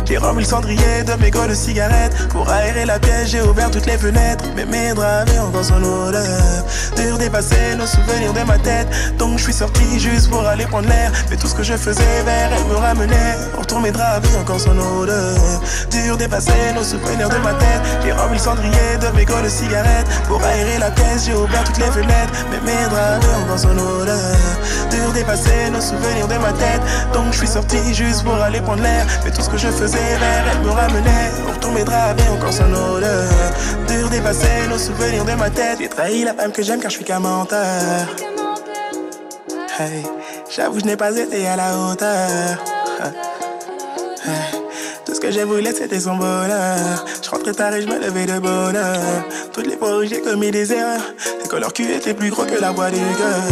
J'ai rempli le cendrier de mes goûts de cigarettes. Pour aérer la pièce, j'ai ouvert toutes les fenêtres. Mais mes draps avaient encore son odeur. Dur d'effacer nos souvenirs de ma tête. Donc je suis sorti juste pour aller prendre l'air. Mais tout ce que je faisais vers elle me ramenait. Pourtant mes draps avaient encore son odeur. Dur d'effacer nos souvenirs de ma tête. J'ai rempli le cendrier de mes goûts de cigarettes. Pour aérer la pièce, j'ai ouvert toutes les fenêtres. Mais mes draps avaient encore son odeur. Dur d'effacer nos souvenirs de ma tête. Donc je suis sorti juste pour aller prendre l'air. Mais tout ce que je faisais vers elle me ramenait. Pourtant mes draps avaient encore son odeur. Dur d'effacer nos souvenirs de ma tête. J'ai trahi la femme que j'aime car je suis qu'un menteur. Hey, j'avoue je n'ai pas été à la hauteur. Hey, tout ce que j'ai voulu c'était son bonheur. Je rentrais tard et je me levais de bonne heure. Toutes les fois où j'ai commis des erreurs, c'est que leur cul était plus gros que la voix du cœur.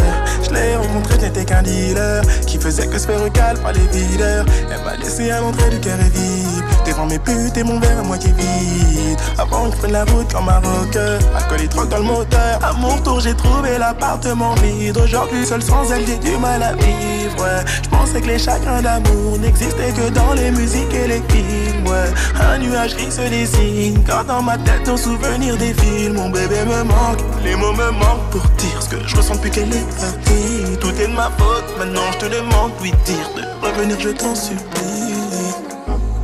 Je l'ai rencontré, n'était qu'un dealer qui faisait que se faire recal par les videurs. Elle m'a laissé à l'entrée du cœur et vide. Devant mes putes et mon verre à moitié vide. Avant que je prenne la route comme un rocker. Alcool et drogue dans le moteur. À mon tour j'ai trouvé l'appartement vide. Aujourd'hui seul sans elle j'ai du mal à vivre, ouais. Je pensais que les chagrins d'amour n'existaient que dans les musiques et les films, ouais. Un nuage gris se dessine car dans ma tête nos souvenirs défilent. Mon bébé me manque, les mots me manquent pour dire ce que je ressens depuis qu'elle est partie. Tout est de ma faute, maintenant je te demande lui dire de revenir, je t'en supplie.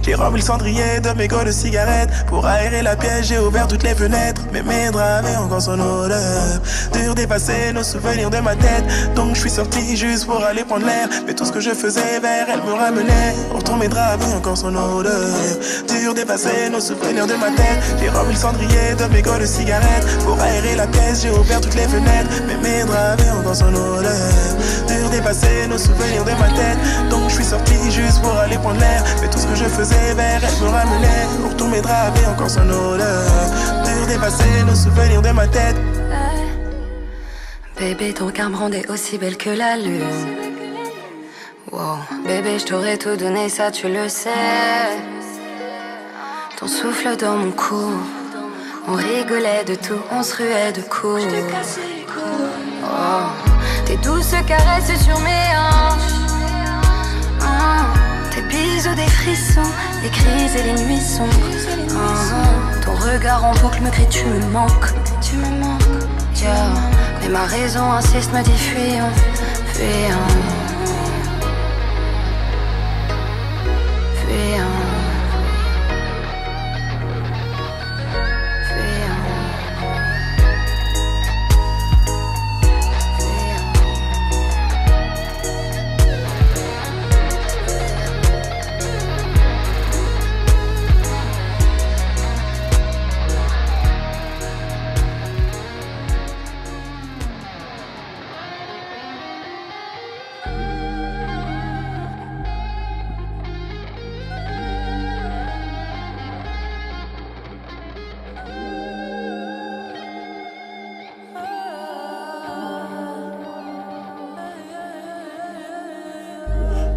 J'ai rempli le cendrier de mes goûts de cigarettes. Pour aérer la pièce, j'ai ouvert toutes les fenêtres. Mais mes draps avaient encore son odeur. Dur d'effacer nos souvenirs de ma tête. Donc je suis sorti juste pour aller prendre l'air. Mais tout ce que je faisais vers elle me ramenait. Pourtant mes draps avaient encore son odeur. Dur d'effacer nos souvenirs de ma tête. J'ai rempli le cendrier de mes goûts de cigarettes. Pour aérer la pièce, j'ai ouvert toutes les fenêtres. Mais mes draps avaient encore son odeur. Dur d'effacer nos souvenirs de ma tête. Donc je suis sorti juste pour aller prendre l'air. Mais tout ce que je faisais vers elle me ramenait. Pourtant mes draps avaient encore son odeur. Dur d'effacer nos souvenirs de ma tête. Bébé, ton regard me rendait aussi belle que la lune. Wow, bébé, je t'aurais tout donné, ça tu le sais. Ton souffle dans mon cou. On rigolait de tout, on se ruait de coups. Oh, tes douces caresses sur mes hanches. Tes bisous, des frissons, les crises et les nuits sombres. Ton regard en boucle me crie, tu me manques. Tu me manques, yeah. Mais ma raison insiste, me dit fuyons, fuyons. Fuyons.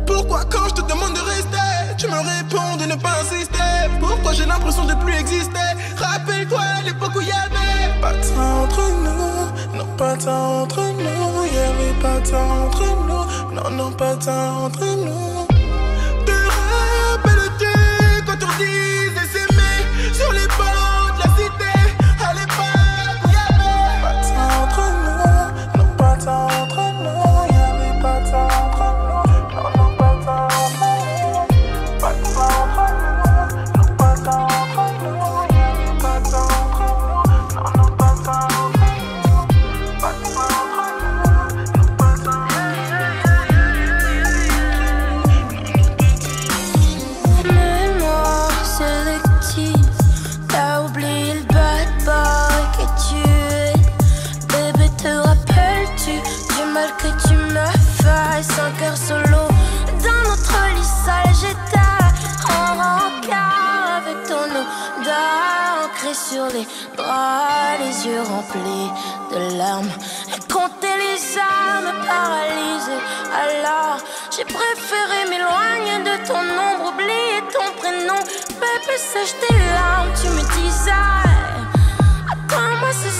Pourquoi quand je te demande de rester, tu me réponds de ne pas insister? Pourquoi j'ai l'impression de plus exister? Rappelle-toi l'époque où il y avait pas de temps entre nous. Non, pas de temps entre nous. Il y avait pas de temps entre nous. Non, non, pas de temps entre nous. Te rappelles-tu quand on disait s'aimer sur les bords de la cité? À l'époque où il y avait pas de temps entre nous. Non, pas de temps entre nous. Il y avait pas de temps entre nous. Sur les bras, les yeux remplis de larmes, et compter les âmes paralysées. Alors J'ai préféré m'éloigner de ton ombre, oublier ton prénom. Bébé, sèche tes larmes, tu me disais. Attends-moi ce